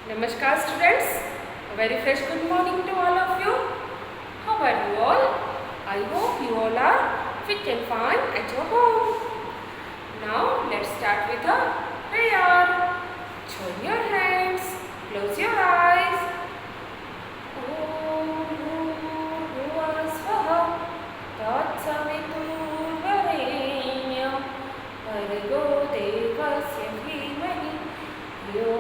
Namaskar students, a very fresh good morning to all of you. How are you all? I hope you all are fit and fine at your home. Now let's start with a prayer. Join your hands, close your eyes. Om Bhuva Swaha Tatsaviturbharenyam Bhargo Devasya Dhimani Yo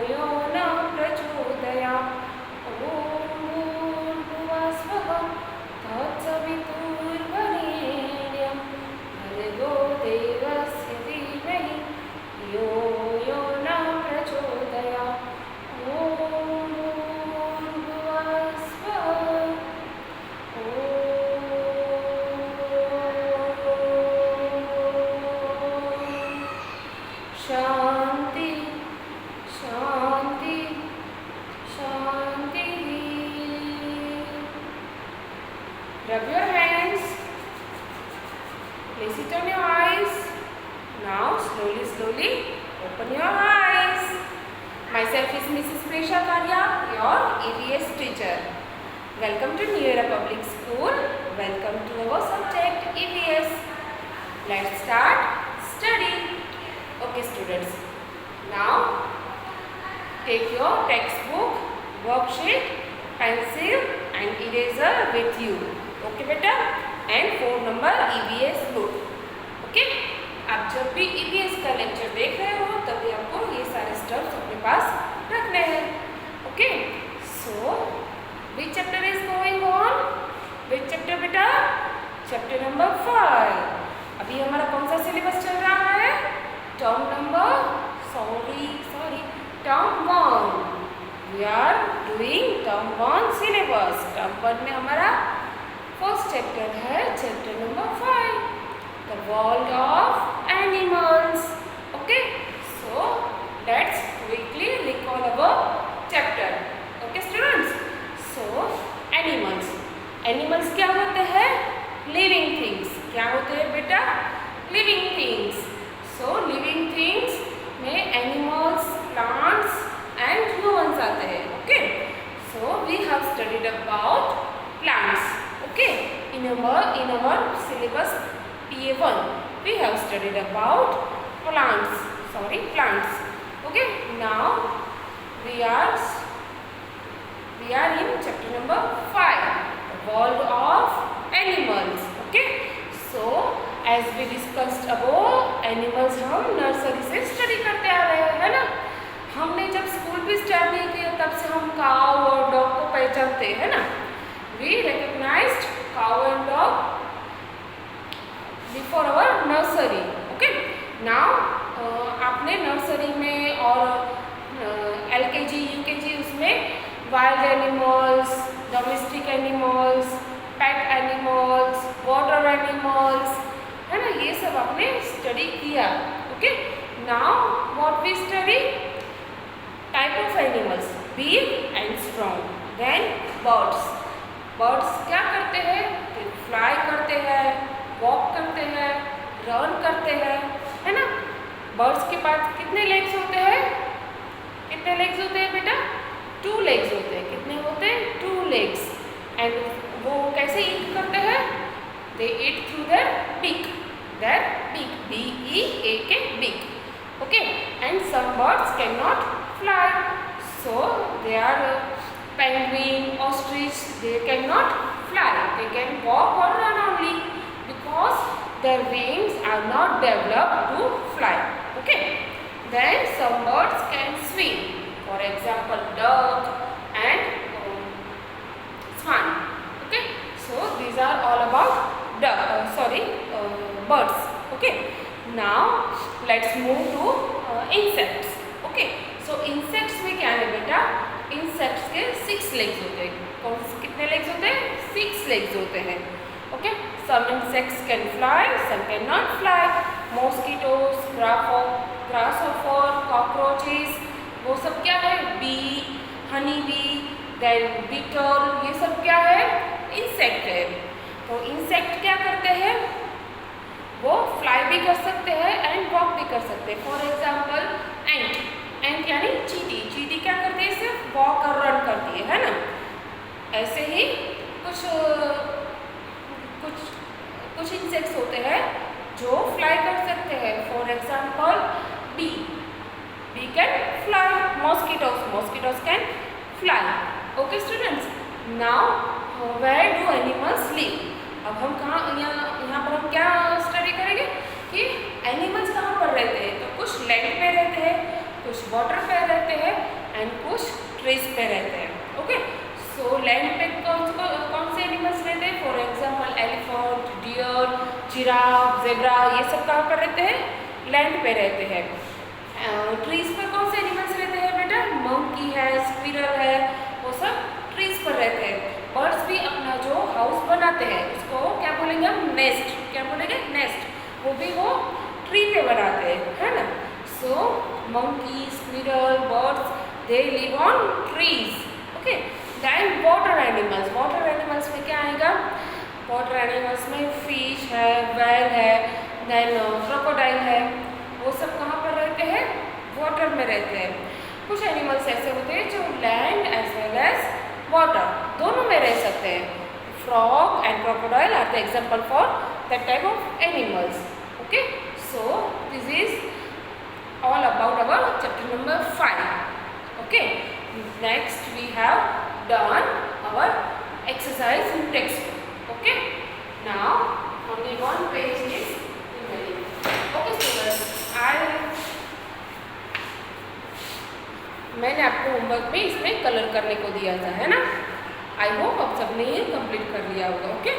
Yo Na Prachodayat. Om Bhuva Swaha Tatsaviturbharenyam Bhargo Devasya Dhimani Yo Yo Na Prachodayat. Om Bhuva Swaha. Shanti Shanti Shanti. Rub your hands. Place it on your eyes. Now slowly open your eyes. Myself is Mrs. Presha Karya, your EVS teacher. Welcome to New Era Public School. Welcome to our subject EVS. Let's start study. Okay students, now take your textbook, worksheet, pencil and eraser with you. Okay beta, and 4 number EVS book. Okay, आप जब भी EVS का lecture देख रहे हो तभी आपको ये सारे स्टेप्स अपने पास रखने हैं. Okay, so which chapter is going on? Which chapter beta? Chapter number 5. अभी हमारा कौन सा सिलेबस चल रहा है? Term 1. We are doing term 1 syllabus. Term 1 में हमारा फर्स्ट चैप्टर है chapter number 5, the world of animals. Okay, so let's quickly recall our chapter. Okay students, so animals क्या होते हैं? Living things. क्या होते हैं बेटा? Living things. So living things में animals, plants and humans आते हैं. Okay, so we have studied about plants. Okay, in our syllabus PA1 we have studied about plants. Okay, now we are in chapter number 5, the world of animals. Okay, so as we discussed above, animals हम nursery से study करते आ रहे हैं, है ना. हमने जब school भी स्टार्ट नहीं किया तब से हम काऊ और डॉग को पहचानते हैं ना. We recognized cow and dog before our nursery. Okay, now आपने नर्सरी में और LKG, UKG उसमें wild animals, domestic animals, pet animals, water animals, है ना, ये सब आपने स्टडी किया. Okay, now what we study? Type of animals, big and strong. Then birds क्या करते हैं? फ्लाई करते हैं, वॉक करते हैं, रन करते हैं, है ना. बर्ड्स के पास कितने लेग्स होते हैं? बेटा? 2 लेग्स होते हैं. कितने होते हैं? 2 लेग्स. एंड वो कैसे ईट करते हैं? They eat through their beak. B-E-A-K, beak. Okay, and some birds cannot fly. So they are penguin, ostrich. They cannot fly. They can walk or run only because their wings are not developed to fly. Okay. Then some birds can swim. For example, duck and swan. Okay. So these are all about birds. Okay, now let's move to insects. Okay, so insects में क्या है बेटा? Insects के 6 legs होते हैं. कितने legs होते हैं? 6 legs होते हैं. Okay, some insects can fly, some cannot fly. Mosquitoes, grasshopper, cockroaches, वो सब क्या है? Bee, honey bee, then beetle, ये सब क्या है? Insect है. तो इंसेक्ट क्या करते हैं? वो फ्लाई भी कर सकते हैं एंड वॉक भी कर सकते हैं. फॉर एग्जाम्पल एंट यानी चींटी क्या करते हैं? सिर्फ ऐसे ही कुछ कुछ कुछ इंसेक्ट्स होते हैं जो फ्लाई कर सकते हैं. For example bee can fly. Mosquitoes can fly. Okay students, now where do animals live. अब हम यहाँ पर हम क्या स्टडी करेंगे कि एनिमल्स कहाँ पर रहते हैं. तो कुछ लैंड पे रहते हैं, कुछ वाटर पे रहते हैं एंड कुछ ट्रीज पे रहते हैं. ओके, सो लैंड पे कौन से एनिमल्स रहते हैं. For example elephant, deer, giraffe, zebra, ये सब कहाँ पर रहते हैं. लैंड पे रहते हैं. ट्रीज पर कौन से एनिमल्स रहते हैं बेटा. मंकी है, स्क्विरल है, वो सब ट्रीज पर रहते हैं. बर्ड्स भी अपना जो हाउस बनाते हैं उसको क्या बोलेंगे हम. नेस्ट. क्या बोलेंगे. नेस्ट. वो भी वो ट्री पे बनाते हैं, है ना. So monkey, squirrel, birds, they live on trees. Okay, then water animals. Water animals में क्या आएगा. वाटर एनिमल्स में फिश है, व्हेल है, देन क्रोकोडाइल है. वो सब कहाँ पर रहते हैं. वाटर में रहते हैं. कुछ एनिमल्स ऐसे होते हैं जो land as well as water दोनों में रह सकते हैं. Frog and crocodile are the example for that type of animals. Okay, so this is all about our chapter number 5. Okay, next we have done our exercise in textbook. Okay, now only one page is remaining. Okay students, मैंने आपको homework में इसमें colour करने को दिया था, है ना. आई होप आप सबने ये कंप्लीट कर लिया होगा. ओके,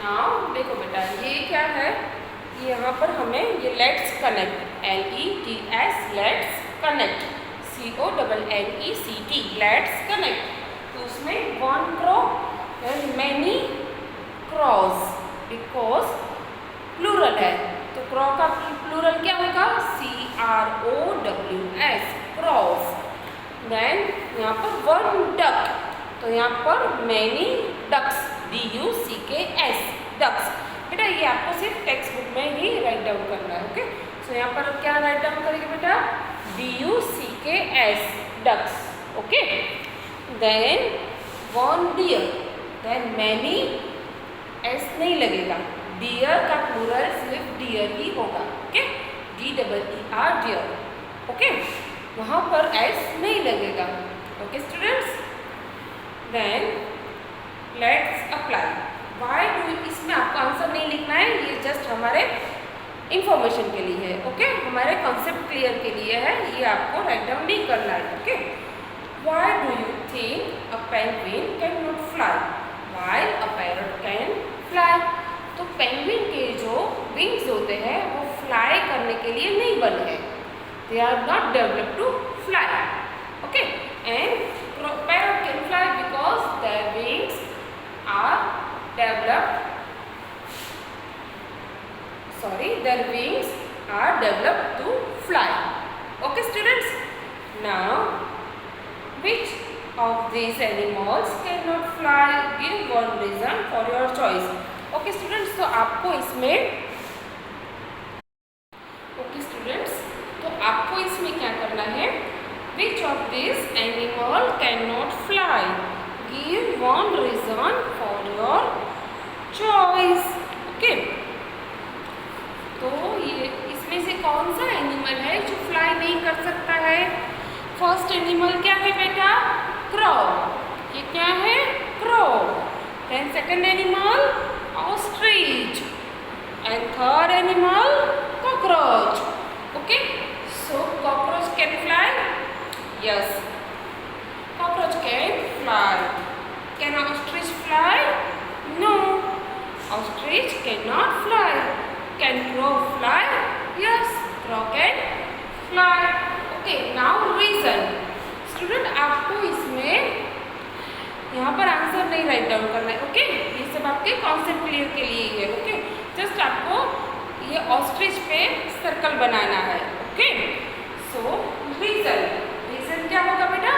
नाउ देखो बेटा ये क्या है. यहाँ पर हमें ये let's connect, LETS, let's connect, CONNECT, let's connect. तो उसमें one crow and many crows, because plural है. तो क्रॉ का प्लूरल क्या होगा. CROWS, cross. देन यहाँ पर वन डक, तो यहाँ पर मैनी डक्स, DUCKS, डक्स. बेटा ये आपको सिर्फ टेक्स्ट बुक में ही राइट डाउन करना है. ओके, सो यहाँ पर क्या राइट डाउन करेंगे बेटा. DUCKS, ducks. Okay, then one deer, then many, S नहीं लगेगा. डियर का प्लूरल सिर्फ डियर ही होगा. Okay, DEER, dear. ओके, वहाँ पर एस नहीं लगेगा. Okay students, then let's apply. Why do, इसमें आपको आंसर नहीं लिखना है, ये जस्ट हमारे इंफॉर्मेशन के लिए है. ओके, हमारे कॉन्सेप्ट क्लियर के लिए है, ये आपको राइट डाउन नहीं करना है. Okay, why do you think a penguin can not fly while a parrot can fly. तो पेंगुइन के जो विंग्स होते हैं वो फ्लाई करने के लिए नहीं बने हैं. They are not developed to fly. Okay, and parrot can fly because their wings are developed, their wings are developed to fly. Okay students, now which of these animals cannot fly? Give one reason for your choice. Okay students, तो आपको इसमें क्या करना है. Which of these animal cannot fly? Give one reason for your choice. Okay, तो ये इसमें से कौन सा एनिमल है जो फ्लाई नहीं कर सकता है. फर्स्ट एनिमल क्या है बेटा. क्रॉ. ये क्या है. Crow. Then second animal ostrich and third animal cockroach. Okay, so cockroach can fly. Yes, cockroach can fly. Can ostrich fly. No, ostrich can not fly. Can crow fly? Yes, crow can fly. Okay, now reason. Student, आपको इसमें यहाँ पर answer नहीं right down करना है. Okay, ये सब आपके कॉन्सेप्ट क्लियर के लिए है. ओके, जस्ट आपको ये ऑस्ट्रिच पे सर्कल बनाना है. ओके, सो रीजन क्या होगा बेटा.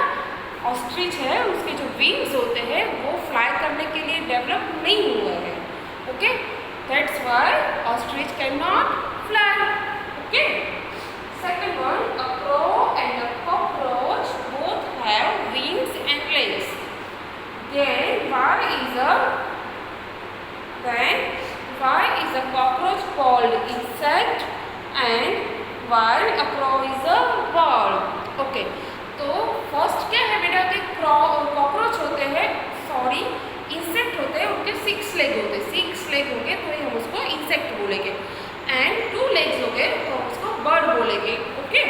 ऑस्ट्रिच है, उसके जो विंग्स होते हैं वो फ्लाई करने के लिए डेवलप नहीं हुए हैं. Okay, that's why ostrich cannot fly. Okay, second one, a crow and a cockroach both while a crow is a bird. Okay, तो फर्स्ट क्या है बेटा कि कॉकरोच होते हैं, सॉरी इंसेक्ट होते हैं, उनके 6 लेग होते हैं, 6 लेग होंगे तो ही हम उसको इंसेक्ट बोलेंगे, एंड 2 लेग्स हो गए तो हम उसको बर्ड बोलेंगे. Okay,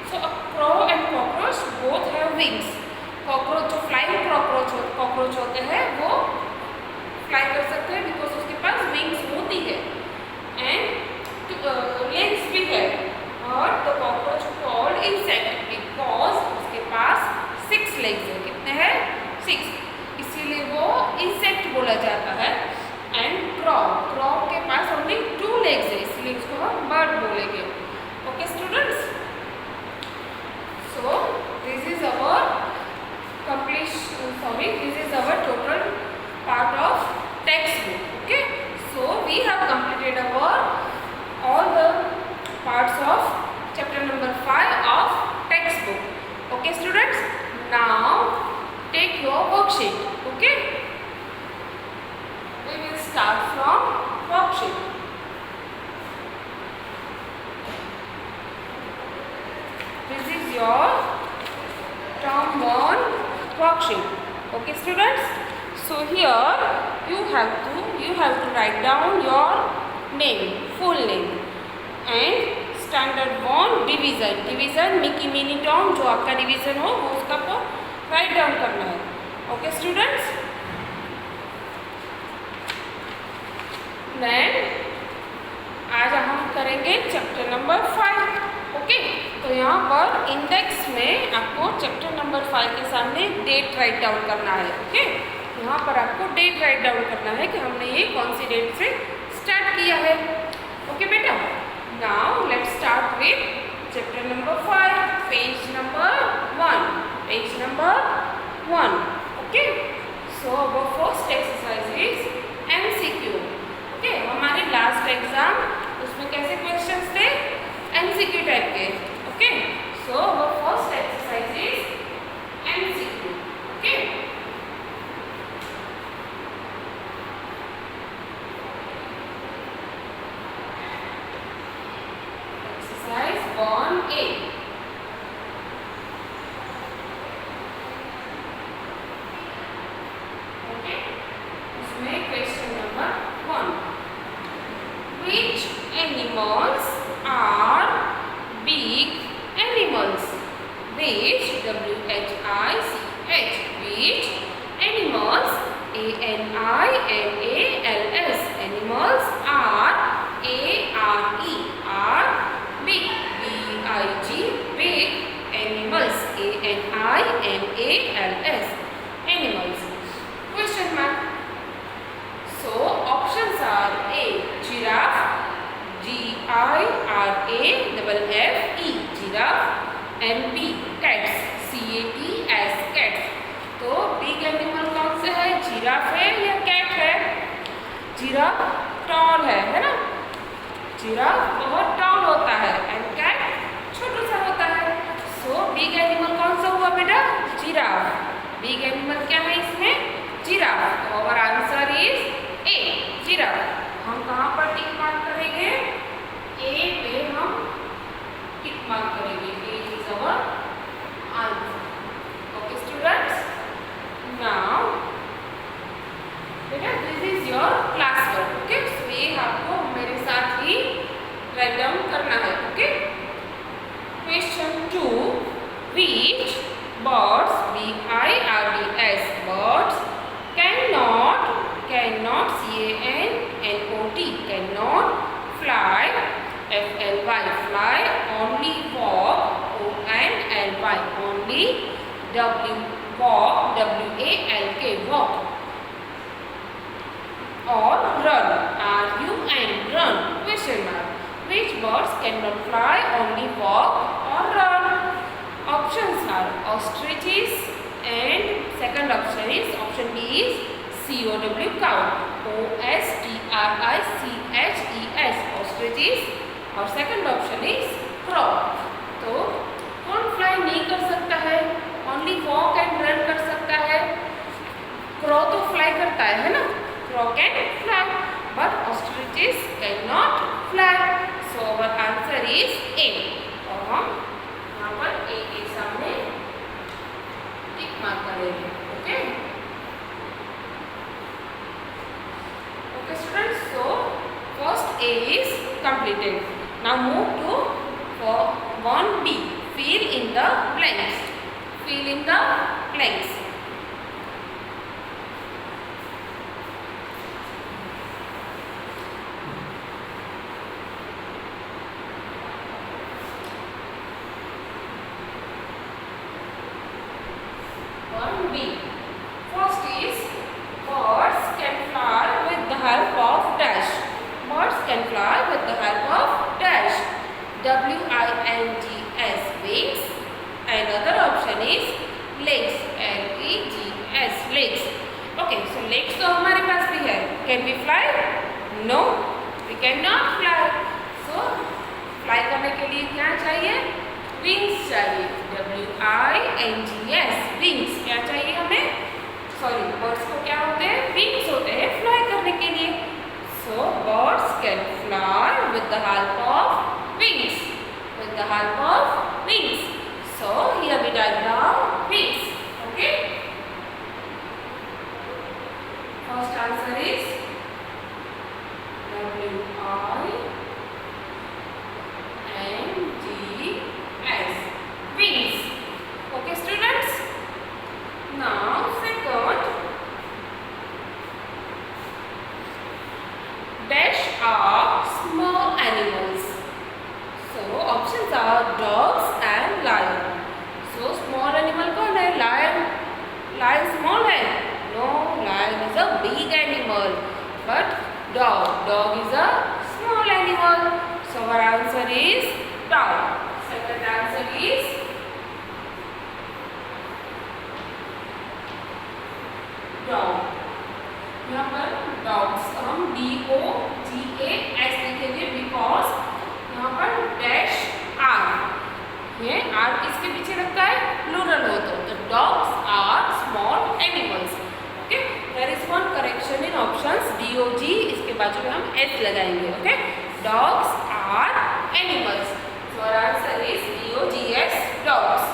so a crow and cockroach both have wings. Cockroach जो फ्लाइंग कॉकरोच होते हैं वो फ्लाई कर सकते हैं बिकॉज उसके पास विंग्स होती है एंड लेग्स भी है. और the cockroach called insect because उसके पास 6 लेग्स है. कितने हैं? 6, इसीलिए वो इंसेक्ट बोला जाता है. एंड क्रॉ के पास ओनली 2 लेग्स है, इसलिए उसको हम बर्ड बोलेंगे. Okay students, so this is our this is our total part of textbook. Okay, so we have completed our all the parts of chapter number 5 of textbook. Okay students, now take your worksheet. Okay, we will start from worksheet. This is your term 1 worksheet. Okay students, so here you have to write down your name, full name, and standard 1 division Mickey mini Tom, जो आपका division हो वो उसका आपको right down करना है. Okay students, then आज हम करेंगे चैप्टर नंबर 5. ओके, तो यहाँ पर इंडेक्स में आपको चैप्टर नंबर 5 के सामने डेट राइट डाउन करना है. ओके, यहाँ पर आपको डेट राइट डाउन करना है कि हमने ये कौन सी डेट से स्टार्ट किया है. ओके बेटा, now let's start with chapter number 5, page number 1. Okay, so our first exercise is MCQ. Okay, हमारे लास्ट एग्जाम उसमें कैसे क्वेश्चंस थे? MCQ टाइप के. Okay, so our first exercise is MCQ. Okay, exercise 1A. Okay, उसमें question number 1, which animals are big animals? Which, WHICH, which animals, ANIMALS, animals are, ARE, are big, BIG, big animals, ANIMALS, animals. Question mark. So options are A, giraffe, GIRAFFE, giraffe, and B, cats, CATS, cats. तो big animal कौन से है? Giraffe है या cat है? Giraffe toll है ना, giraffe बहुत टॉल होता है एंड कैट छोटा सा होता है. सो बिग एनिमल कौन सा हुआ बेटा? जिराफ. बिग एनिमल क्या है इसमें? जिराफ. तो our answer is A, giraffe. हम कहाँ पर टिक मार्क करेंगे? ए पे हम टिक मार्क करेंगे. A is our answer. Okay students, now बेटा this is your class work. Okay, so ये आपको मेरे साथ ही राइट डाउन करना है. ओके, question 2, which birds, BIRDS, birds cannot cannot fly, FLY, fly, only walk, ONLY, only, walk, WALK, walk, or run, RUN, run. Question mark. Which birds cannot fly, only walk, or run? Options are ostriches, and second option is option B is COW, cow, OSTRICHES, ostriches, और second option is क्रॉ. तो कौन fly नहीं कर सकता है? Only walk and run कर सकता है. क्रॉ तो फ्लाई करता है ना, crow can fly, but ostriches can not fly. So our answer is A. blanks. Fill in the blanks. One B. First is birds can fly with the help of dash. Birds can fly with the help of dash. W-I-N-G-S, wings. Another option is legs. L-E-G-S, legs. Okay, so legs तो हमारे पास भी है. Can we fly? No, we cannot fly. So fly करने के लिए क्या चाहिए? Wings चाहिए. W-I-N-G-S, wings. क्या चाहिए हमें? Sorry, birds को क्या होते हैं? Wings होते हैं fly करने के लिए. So birds can fly with the help of wings. With the help of wings. So here we write down wings. Okay. First answer is W-I-N-G-S, wings. Okay, students. Now second, dash are small animals. So options are dogs and lion. So small animal कौन है? Lion. Lion small है? No, lion is a big animal. But dog is a small animal. So our answer is dog. Second answer is dog. यहाँ पर dogs हम D-O-G-A-S लिखेंगे because यहाँ पर dash R. ये R किसके पीछे लगता है? Plural हो तो dogs are small animals. Okay, there is one correction in options. D-O-G इसके बाजू में हम S लगाएंगे. Okay, dogs are animals. So our answer is D-O-G-S, dogs.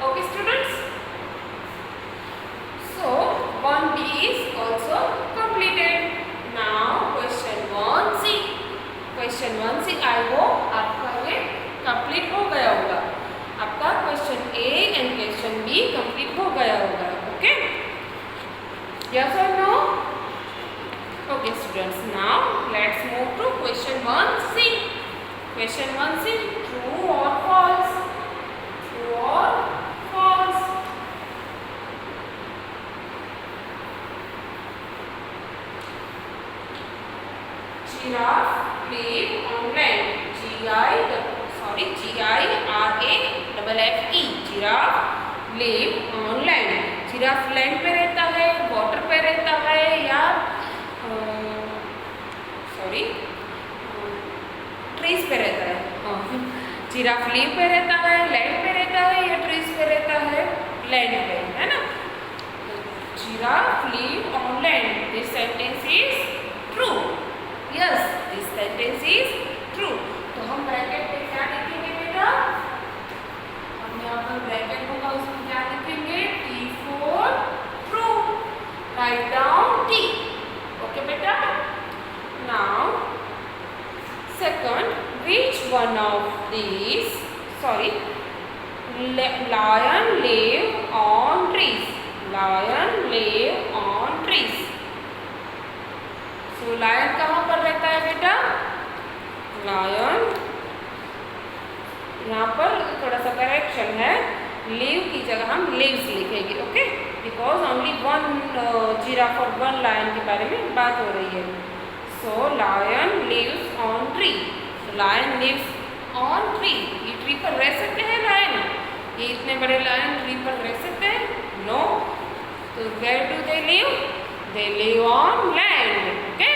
Okay, students. So 1B is also completed. Now question 1C. Question 1C I hope आपका ये complete हो गया होगा. आपका question A and question B complete हो गया होगा. Okay? Yes or no? Okay, students. Now let's move to question 1C. Question 1C. True or false? True or false? Giraffe live on land. G-I-R-A-F-F-E. Giraffe live on land. Giraffe land पे रहता है, water पे रहता है या trees पे रहता है. Giraffe live पे रहता है, land पे रहता है या trees पे रहता है? Land पे, है ना? Giraffe live on land. This sentence is true. Yes, this sentence is true. तो हम ब्रैकेट पे क्या लिखेंगे बेटा? हम यहाँ पर ब्रैकेट होगा उसमें क्या लिखेंगे? T for true. Write down T. Okay बेटा? Now second, which one of these? Lion live on trees. Lion live on trees. So lion कहाँ पर रहता है बेटा? Lion यहाँ पर थोड़ा सा करेक्शन है. Live की जगह हम lives लिखेंगे. Okay? Because only one giraffe और one lion के बारे में बात हो रही है. So lion lives on tree. So lion lives on tree. ये tree पर रह सकते हैं lion? ये इतने बड़े lion tree पर रह सकते हैं? No. So where do they live? They live on land. Okay?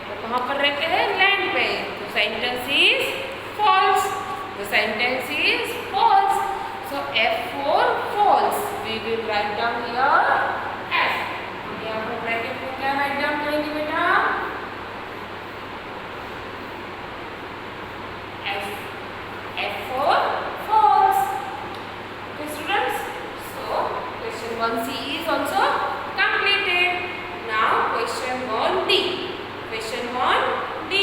तो कहाँ पर रहते हैं? Land पे. तो sentence is false. The sentence is false. So F for false. We will write down here F. यहाँ पर ब्रैकेट में क्या write down करेंगे बेटा? F. F for false. Okay, students. So question 1C is also completed. Now question 1D. Question 1D.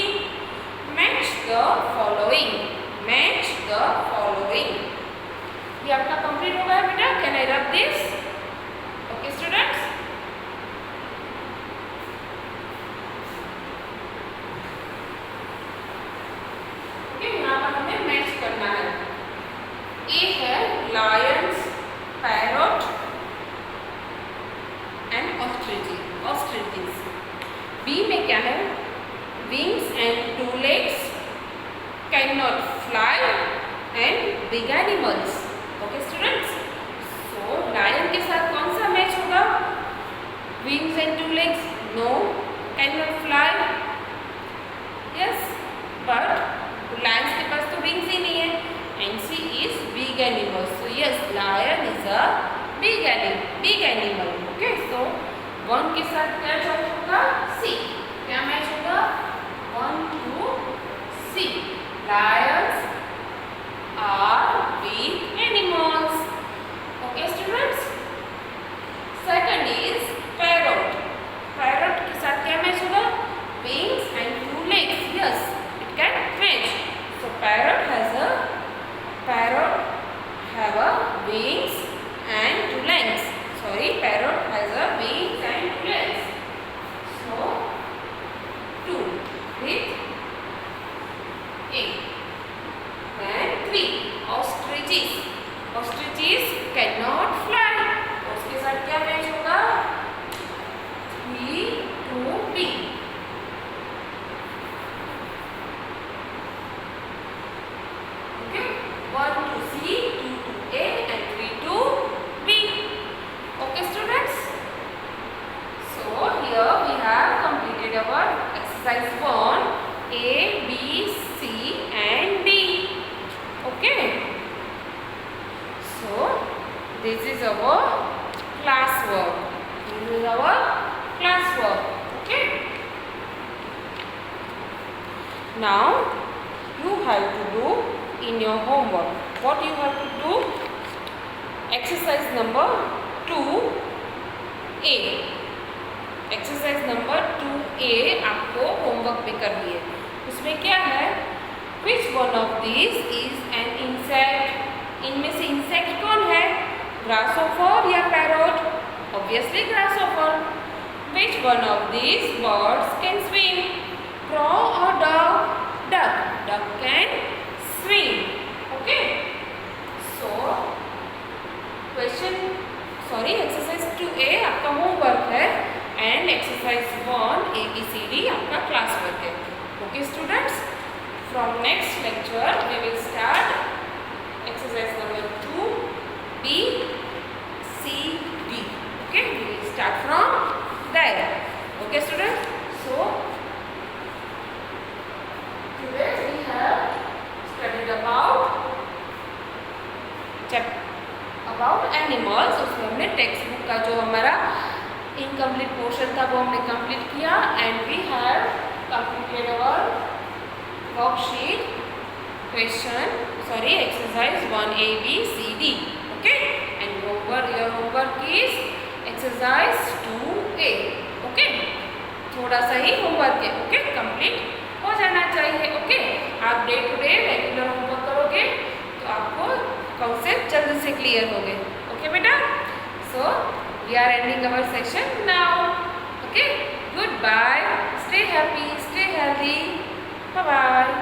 Match the following. Match the following. ये आपका complete होगा this? Okay students? Okay, यहाँ पर हमें मैच करना है. A है lions, parrot and ostriches. B में क्या है? Wings and 2 legs, cannot fly and big animals. Okay students? So lion के साथ कौन सा मैच होगा? Wings and 2 legs? No. Cannot fly? Yes. But lions के पास तो wings ही नहीं है. And she is big animal. So yes, lion is a big animal. Okay. So 1 के साथ क्या मैच होगा? C. क्या मैच होगा? 1 to C. Lions are big animals. Okay students? Second is parrot. Parrot के साथ क्या मैच होगा? Wings and 2 legs. Yes, it can match. So parrot have a wings and 2 legs. Sorry, parrot has a wings and 2 legs. So 2 with A. Then 3 ostriches. Ostriches cannot fly. तो उसके साथ क्या match होगा? 3 to B. Okay, 1 to C, 2 to A and 3 to B. Okay students? So here we have completed our exercise 1, A, B, C and D. Okay. So this is our class work. This is our class work. Okay. Now you have to do in your homework. What you have to do? Exercise number 2A. Exercise number 2A आपको homework में करनी है. उसमें क्या है? Which one of this is an insect. इनमें से insect कौन है? ग्रासहॉपर या parrot? Obviously grasshopper. Which one of this birds can swim? Crow और duck? Duck. Duck can swim. Okay. So exercise 2A आपका होमवर्क है एंड एक्सरसाइज 1 ABCD आपका class work है. Okay students, from next lecture we will start exercise number 2BCD. Okay, we will start from there. Okay students, so today we have studied about animals. उसमें हमने text book का जो हमारा incomplete portion था वो हमने complete किया and we have completed our worksheet exercise 1 ABCD. Okay, and your homework is exercise 2A. Okay, थोड़ा सा ही होमवर्क है. ओके, कंप्लीट हो जाना चाहिए. ओके, आप day to day regular homework करोगे तो आपको कॉन्सेप्ट जल्दी से क्लियर हो गए. ओके बेटा, सो we are ending our session now. Okay, goodbye. Stay happy, stay healthy. Bye bye.